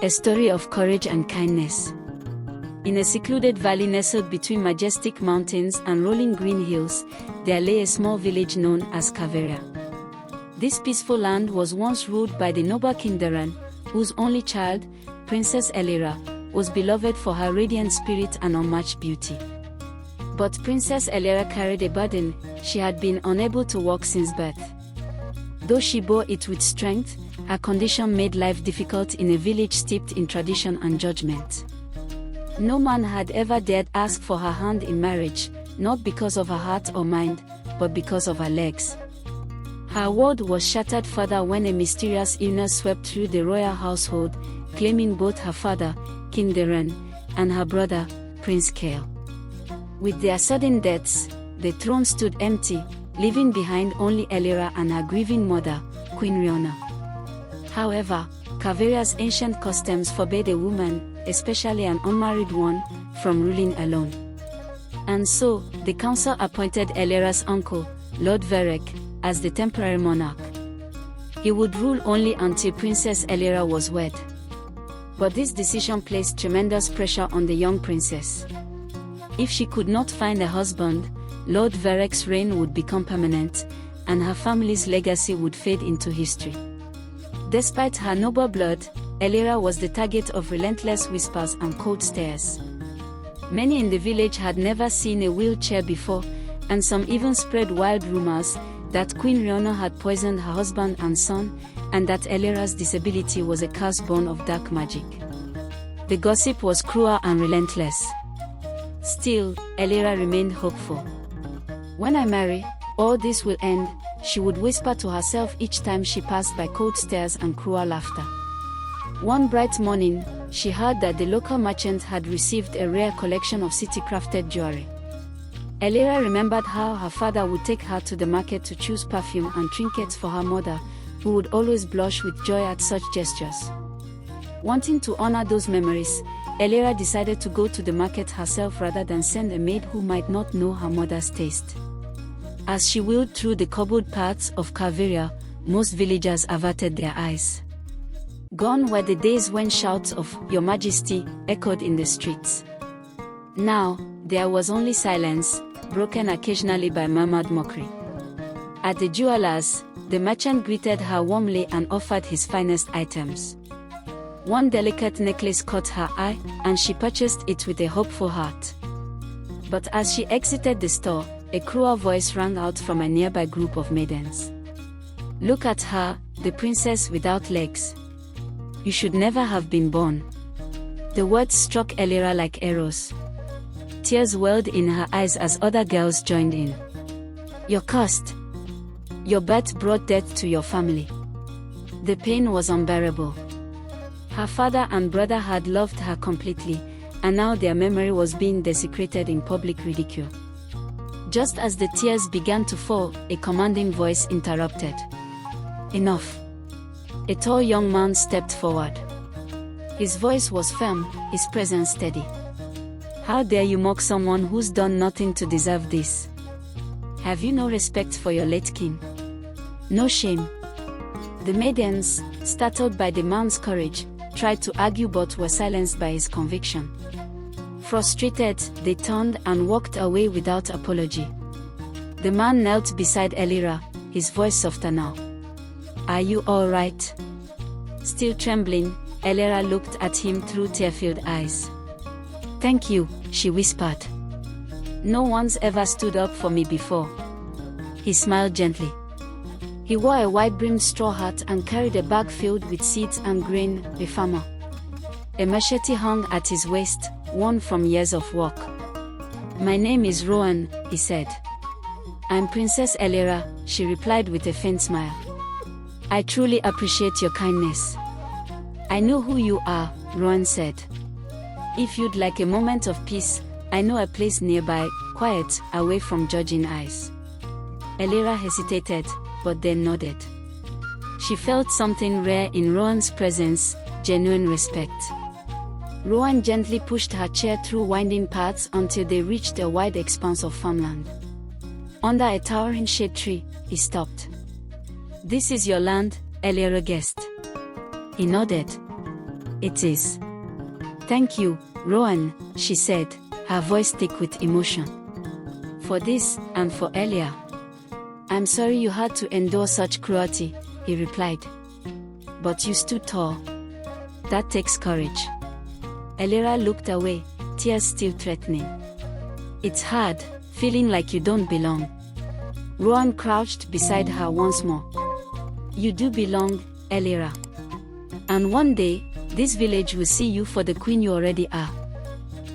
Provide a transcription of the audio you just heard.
A story of courage and kindness. In a secluded valley nestled between majestic mountains and rolling green hills, there lay a small village known as Kalvarya. This peaceful land was once ruled by the noble King Tharen, whose only child, Princess Elira, was beloved for her radiant spirit and unmatched beauty. But Princess Elira carried a burden. She had been unable to walk since birth. Though she bore it with strength, her condition made life difficult in a village steeped in tradition and judgment. No man had ever dared ask for her hand in marriage, not because of her heart or mind, but because of her legs. Her world was shattered further when a mysterious illness swept through the royal household, claiming both her father, King Tharen, and her brother, Prince Kale. With their sudden deaths, the throne stood empty, leaving behind only Elira and her grieving mother, Queen Riona. However, Kalvarya's ancient customs forbade a woman, especially an unmarried one, from ruling alone. And so, the council appointed Elira's uncle, Lord Varek, as the temporary monarch. He would rule only until Princess Elira was wed. But this decision placed tremendous pressure on the young princess. If she could not find a husband, Lord Varek's reign would become permanent, and her family's legacy would fade into history. Despite her noble blood, Elira was the target of relentless whispers and cold stares. Many in the village had never seen a wheelchair before, and some even spread wild rumors that Queen Riona had poisoned her husband and son, and that Elira's disability was a curse born of dark magic. The gossip was cruel and relentless. Still, Elira remained hopeful. "When I marry, all this will end," she would whisper to herself each time she passed by cold stares and cruel laughter. One bright morning, she heard that the local merchant had received a rare collection of city-crafted jewelry. Elira remembered how her father would take her to the market to choose perfume and trinkets for her mother, who would always blush with joy at such gestures. Wanting to honor those memories, Elira decided to go to the market herself rather than send a maid who might not know her mother's taste. As she wheeled through the cobbled paths of Kalvarya, most villagers averted their eyes. Gone were the days when shouts of "Your Majesty" echoed in the streets. Now, there was only silence, broken occasionally by murmured mockery. At the jeweler's, the merchant greeted her warmly and offered his finest items. One delicate necklace caught her eye, and she purchased it with a hopeful heart. But as she exited the store, a cruel voice rang out from a nearby group of maidens. "Look at her, the princess without legs. You should never have been born." The words struck Elira like arrows. Tears welled in her eyes as other girls joined in. "You're cursed. Your birth brought death to your family." The pain was unbearable. Her father and brother had loved her completely, and now their memory was being desecrated in public ridicule. Just as the tears began to fall, a commanding voice interrupted. "Enough." A tall young man stepped forward. His voice was firm, his presence steady. "How dare you mock someone who's done nothing to deserve this? Have you no respect for your late king? No shame?" The maidens, startled by the man's courage, tried to argue but were silenced by his conviction. Frustrated, they turned and walked away without apology. The man knelt beside Elira, his voice softer now. "Are you all right?" Still trembling, Elira looked at him through tear-filled eyes. "Thank you," she whispered. "No one's ever stood up for me before." He smiled gently. He wore a wide-brimmed straw hat and carried a bag filled with seeds and grain, a farmer. A machete hung at his waist, worn from years of work. "My name is Rowan," he said. "I'm Princess Elira," she replied with a faint smile. "I truly appreciate your kindness." "I know who you are," Rowan said. "If you'd like a moment of peace, I know a place nearby, quiet, away from judging eyes." Elira hesitated, but then nodded. She felt something rare in Rowan's presence, genuine respect. Rowan gently pushed her chair through winding paths until they reached a wide expanse of farmland. Under a towering shade tree, he stopped. "This is your land?" Elira guessed. He nodded. It is. Thank you, Rowan, she said, her voice thick with emotion. For this, and for Elira. I'm sorry you had to endure such cruelty, he replied. But you stood tall. That takes courage. Elira looked away, tears still threatening. It's hard, feeling like you don't belong. Rowan crouched beside her once more. You do belong, Elira. And one day, this village will see you for the queen you already are.